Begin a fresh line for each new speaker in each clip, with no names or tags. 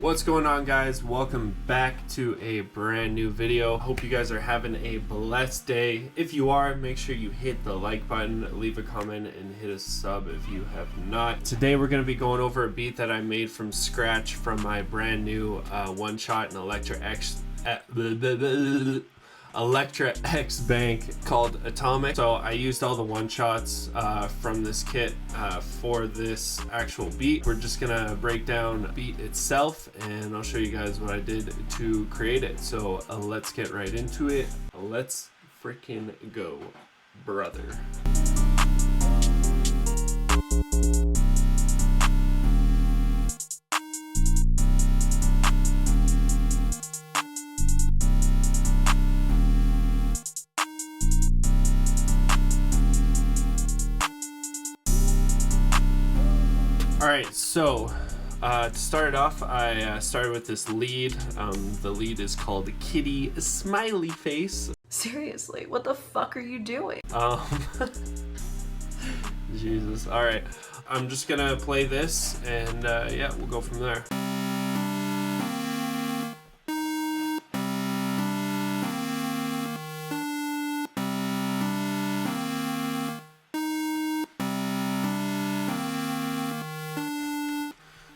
What's going on, guys? Welcome back to a brand new video. Hope you guys are having a blessed day. If you are, make sure you hit the like button, leave a comment, and hit a sub if you have not. Today we're going to be going over a beat that I made from scratch from my brand new one-shot and Electra X Bank called Atomic. So I used all the one-shots from this kit for this actual beat. We're just gonna break down the beat itself and I'll show you guys what I did to create it. So let's get right into it. Let's freaking go, brother. Alright, so to start it off, I started with this lead. The lead is called Kitty Smiley Face.
Seriously, what the fuck are you doing?
Jesus. Alright, I'm just gonna play this and yeah, we'll go from there.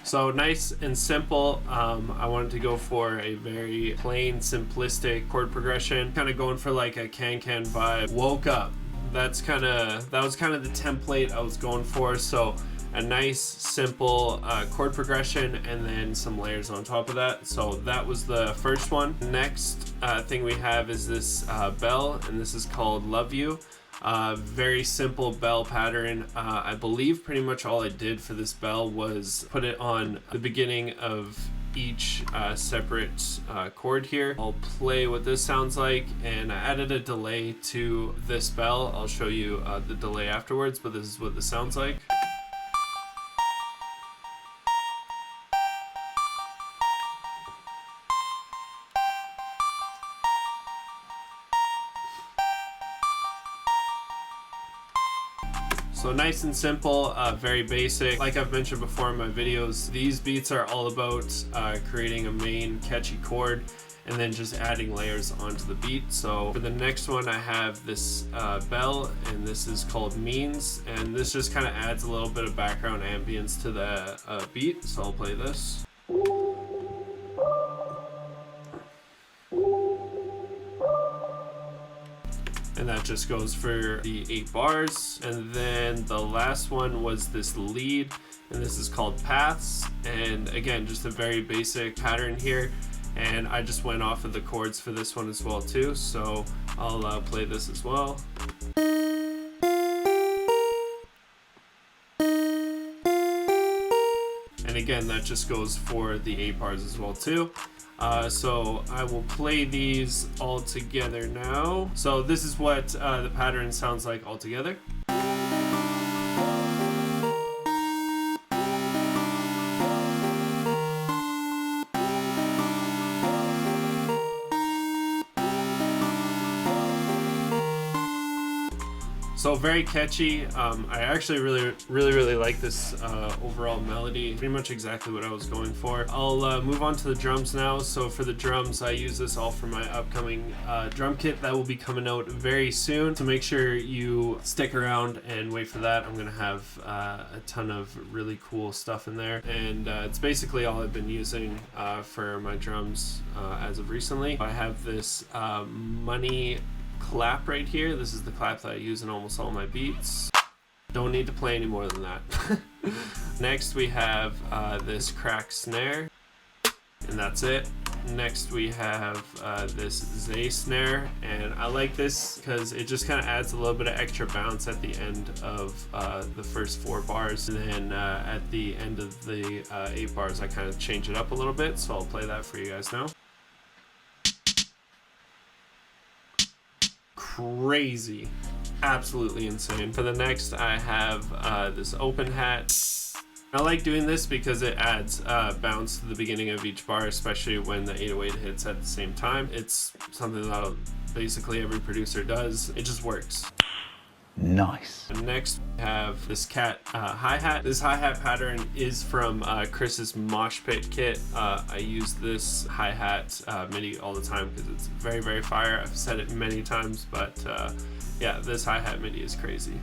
So nice and simple. I wanted to go for a very plain, simplistic chord progression, kind of going for like a Kankan vibe. Woke Up. That was kind of the template I was going for. So a nice, simple chord progression, and then some layers on top of that. So that was the first one. Next thing we have is this bell, and this is called Love You. Very simple bell pattern. I believe pretty much all I did for this bell was put it on the beginning of each separate chord here. I'll play what this sounds like, and I added a delay to this bell. I'll show you the delay afterwards, but this is what this sounds like. So nice and simple, very basic. Like I've mentioned before in my videos, these beats are all about creating a main catchy chord and then just adding layers onto the beat. So for the next one, I have this bell, and this is called Means, and this just kind of adds a little bit of background ambience to the beat. So I'll play this. And that just goes for the 8 bars. And then the last one was this lead, and this is called Paths. And again, just a very basic pattern here. And I just went off of the chords for this one as well too. So I'll play this as well. And again, that just goes for the 8 bars as well too. So I will play these all together now. So this is what the pattern sounds like all together. So very catchy. I actually really like this overall melody. Pretty much exactly what I was going for. I'll move on to the drums now. So for the drums, I use this all for my upcoming drum kit that will be coming out very soon. So make sure you stick around and wait for that. I'm gonna have a ton of really cool stuff in there, and it's basically all I've been using for my drums as of recently. I have this Money clap right here. This is the clap that I use in almost all my beats. Don't need to play any more than that. Next we have this crack snare, and that's it. Next we have this Z snare, and I like this because it just kind of adds a little bit of extra bounce at the end of the first 4 bars, and then at the end of the 8 bars I kind of change it up a little bit. So I'll play that for you guys now. Crazy, absolutely insane. For the next, I have this open hat. I like doing this because it adds bounce to the beginning of each bar, especially when the 808 hits at the same time. It's something that basically every producer does. It just works.
Nice.
Next, we have this hi-hat. This hi-hat pattern is from Chris's Mosh Pit kit. I use this hi-hat MIDI all the time because it's very, very fire. I've said it many times, but yeah, this hi-hat MIDI is crazy.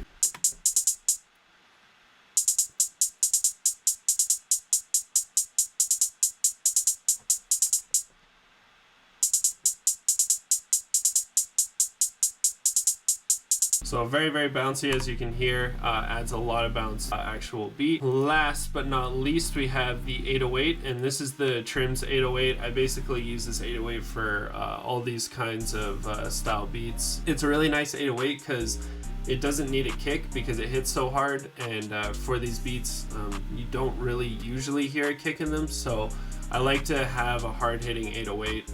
So very, very bouncy, as you can hear, adds a lot of bounce actual beat. Last but not least, we have the 808, and this is the Trims 808. I basically use this 808 for all these kinds of style beats. It's a really nice 808 because it doesn't need a kick because it hits so hard, and for these beats, you don't really usually hear a kick in them, so I like to have a hard-hitting 808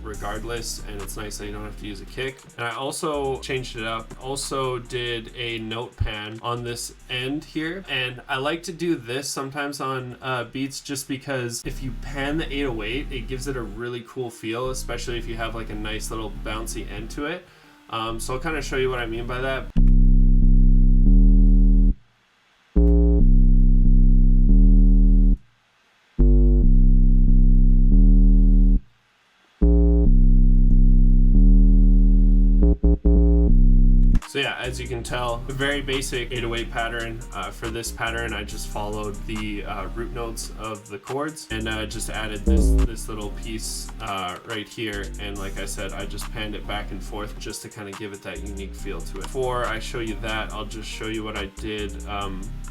regardless, and it's nice that you don't have to use a kick. And I also changed it up. Also did a note pan on this end here, and I like to do this sometimes on beats just because if you pan the 808, it gives it a really cool feel, especially if you have like a nice little bouncy end to it. So I'll kind of show you what I mean by that. So yeah, as you can tell, a very basic 808 pattern. For this pattern, I just followed the root notes of the chords and just added this little piece right here. And like I said, I just panned it back and forth just to kind of give it that unique feel to it. Before I show you that, I'll just show you what I did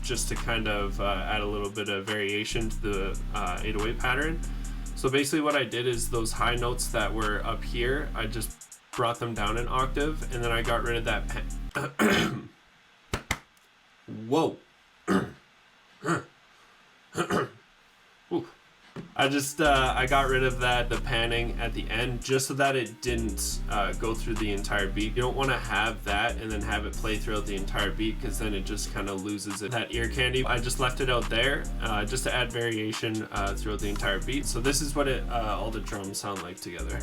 just to kind of add a little bit of variation to the 808 pattern. So basically what I did is those high notes that were up here, I just brought them down an octave, and then I got rid of that whoa. I got rid of the panning at the end just so that it didn't go through the entire beat. You don't want to have that and then have it play throughout the entire beat because then it just kind of loses that ear candy. I just left it out there just to add variation throughout the entire beat. So this is what all the drums sound like together.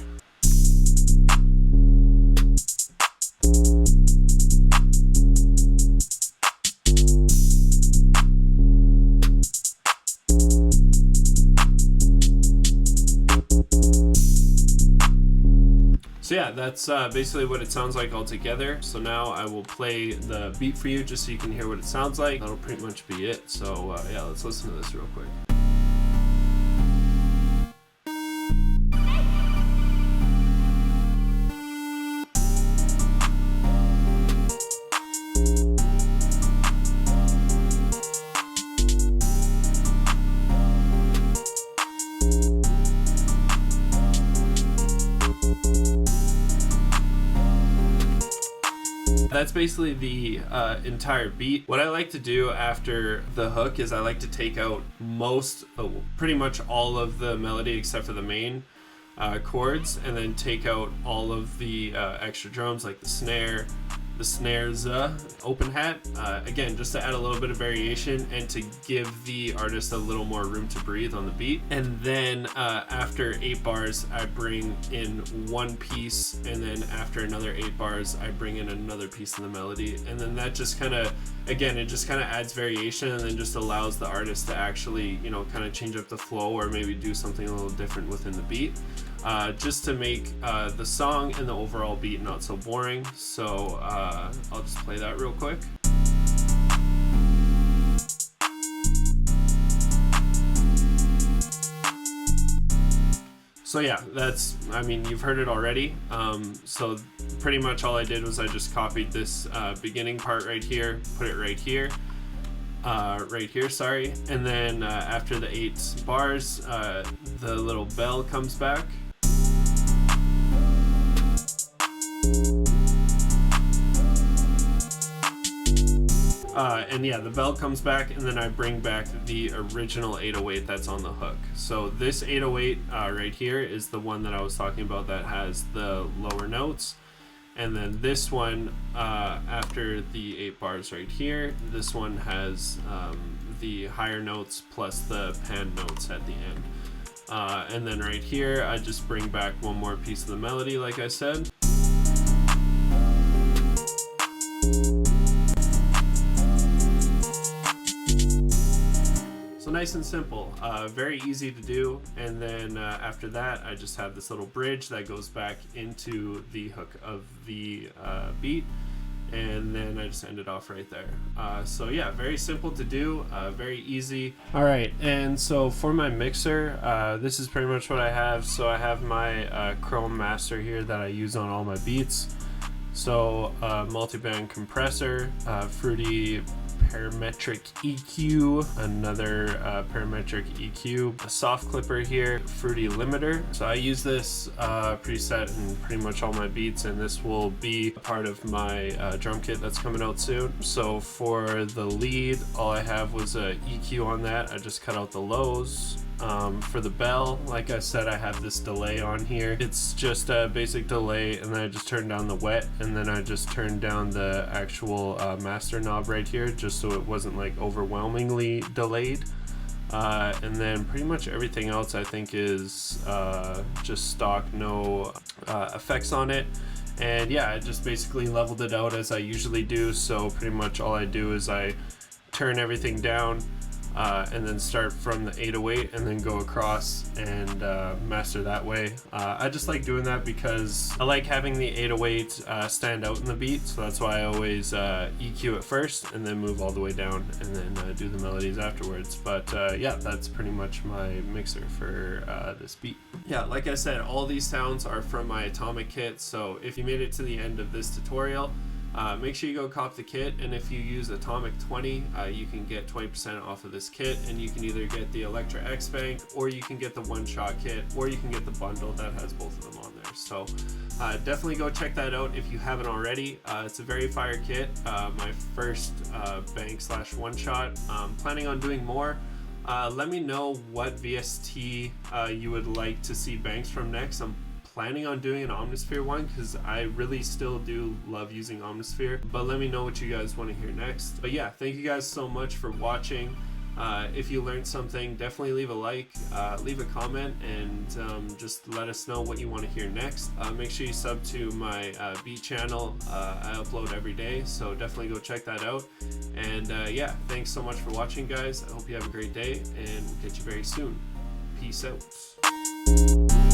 So yeah, that's basically what it sounds like all together. So now I will play the beat for you just so you can hear what it sounds like. That'll pretty much be it. So yeah, let's listen to this real quick. That's basically the entire beat. What I like to do after the hook is I like to take out pretty much all of the melody except for the main chords, and then take out all of the extra drums like the snares, open hat, again, just to add a little bit of variation and to give the artist a little more room to breathe on the beat. And then after 8 bars, I bring in one piece, and then after another 8 bars, I bring in another piece of the melody. And then that just kind of, again, it just kind of adds variation and then just allows the artist to actually, you know, kind of change up the flow or maybe do something a little different within the beat. Just to make the song and the overall beat not so boring. So I'll just play that real quick. So yeah, I mean, you've heard it already. So pretty much all I did was I just copied this beginning part right here, put it right here, sorry. And then after the 8 bars, the little bell comes back. And yeah, the bell comes back, and then I bring back the original 808 that's on the hook. So this 808 right here is the one that I was talking about that has the lower notes. And then this one, after the 8 bars right here, this one has the higher notes plus the pan notes at the end. And then right here, I just bring back one more piece of the melody, like I said. nice and simple, very easy to do. And then after that, I just have this little bridge that goes back into the hook of the beat, and then I just end it off right there. So yeah, very simple to do, very easy. All right, and so for my mixer, this is pretty much what I have. So I have my Chrome Master here that I use on all my beats. So multi-band compressor, fruity parametric EQ, another parametric EQ, a soft clipper here, fruity limiter. So I use this preset in pretty much all my beats, and this will be a part of my drum kit that's coming out soon. So for the lead, all I have was a EQ on that. I just cut out the lows. For the bell, like I said, I have this delay on here. It's just a basic delay, and then I just turn down the wet, and then I just turned down the actual master knob right here, just so it wasn't like overwhelmingly delayed. And then pretty much everything else I think is just stock, no effects on it. And yeah, I just basically leveled it out as I usually do. So pretty much all I do is I turn everything down, and then start from the 808 and then go across and master that way. I just like doing that because I like having the 808 stand out in the beat, so that's why I always EQ it first and then move all the way down and then do the melodies afterwards. But yeah, that's pretty much my mixer for this beat. Yeah, like I said, all these sounds are from my Atomic kit, so if you made it to the end of this tutorial, make sure you go cop the kit, and if you use Atomic 20, you can get 20% off of this kit, and you can either get the Electra X Bank, or you can get the one-shot kit, or you can get the bundle that has both of them on there. So definitely go check that out if you haven't already. It's a very fire kit, my first bank slash one-shot. Planning on doing more. Let me know what VST you would like to see banks from next. I'm planning on doing an Omnisphere one because I really still do love using Omnisphere, but let me know what you guys want to hear next. But yeah, thank you guys so much for watching. If you learned something, definitely leave a like, leave a comment, and just let us know what you want to hear next. Make sure you sub to my beat channel. I upload every day, so definitely go check that out. And yeah, thanks so much for watching, guys. I hope you have a great day, and we'll catch you very soon. Peace out.